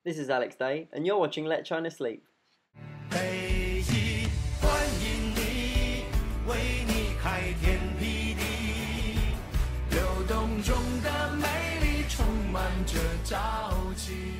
This is Alex Day, and you're watching Let China Sleep. 北极欢迎你，为你开天辟地，流动中的美丽充满着朝气。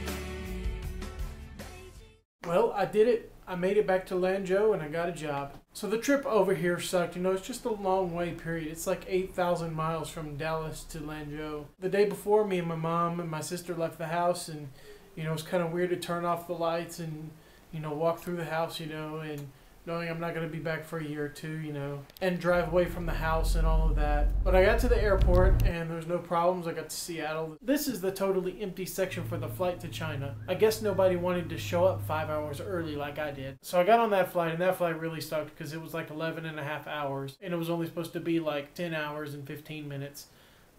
Well, I did it. I made it back to Lanzhou and I got a job. So the trip over here sucked. You know, it's just a long way, period. It's like 8,000 miles from Dallas to Lanzhou. The day before, me and my mom and my sister left the house, and, you know, it's kind of weird to turn off the lights and, you know, walk through the house, you know, and knowing I'm not going to be back for a year or two, you know, and drive away from the house and all of that. But I got to the airport and there's no problems. I got to Seattle. This is the totally empty section for the flight to China. I guess nobody wanted to show up 5 hours early like I did. So I got on that flight, and that flight really sucked because it was like 11 and a half hours, and it was only supposed to be like 10 hours and 15 minutes.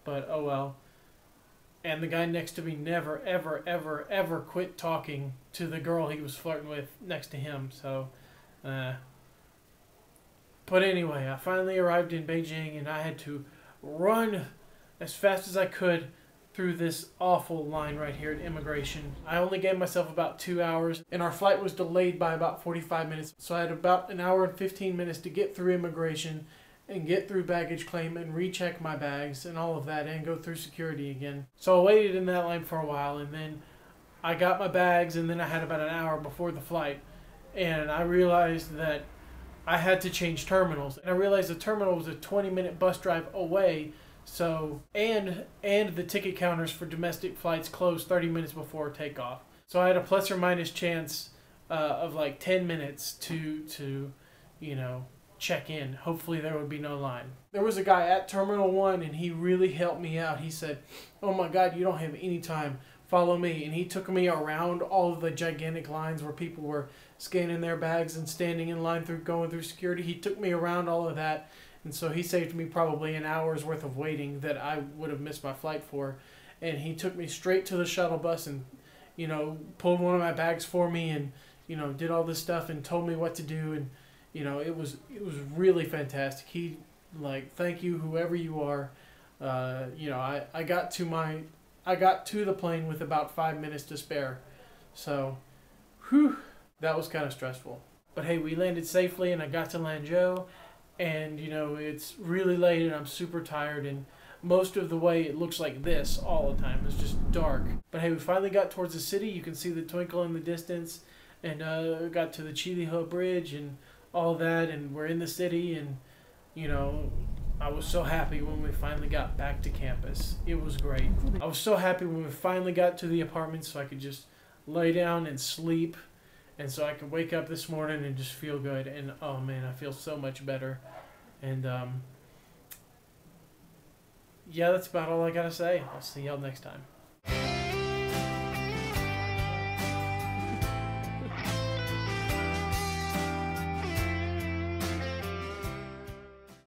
But oh well. And the guy next to me never, ever, ever, ever quit talking to the girl he was flirting with next to him. So, but anyway, I finally arrived in Beijing, and I had to run as fast as I could through this awful line right here at immigration. I only gave myself about 2 hours, and our flight was delayed by about 45 minutes. So I had about an hour and 15 minutes to get through immigration and get through baggage claim and recheck my bags and all of that and go through security again. So I waited in that line for a while, and then I got my bags, and then I had about an hour before the flight, and I realized that I had to change terminals. And I realized the terminal was a 20-minute bus drive away, so and the ticket counters for domestic flights closed 30 minutes before takeoff. So I had a plus or minus chance of like 10 minutes to you know, check in. Hopefully there would be no line. There was a guy at Terminal 1, and he really helped me out. He said, "Oh my God, you don't have any time. Follow me." And he took me around all of the gigantic lines where people were scanning their bags and standing in line through going through security. He took me around all of that, and so he saved me probably an hour's worth of waiting that I would have missed my flight for. And he took me straight to the shuttle bus and, you know, pulled one of my bags for me and, you know, did all this stuff and told me what to do. And, you know, it was really fantastic. He, like, thank you, whoever you are. You know, I got to the plane with about 5 minutes to spare. So, whew, that was kind of stressful. But hey, we landed safely, and I got to Lanzhou, and, you know, it's really late, and I'm super tired, and most of the way it looks like this all the time. It's just dark. But hey, we finally got towards the city. You can see the twinkle in the distance, and got to the Chiliho Bridge and all that, and we're in the city, and, you know, I was so happy when we finally got back to campus. It was great. I was so happy when we finally got to the apartment so I could just lay down and sleep, and so I could wake up this morning and just feel good. And oh man, I feel so much better. And yeah, that's about all I gotta say. I'll see y'all next time.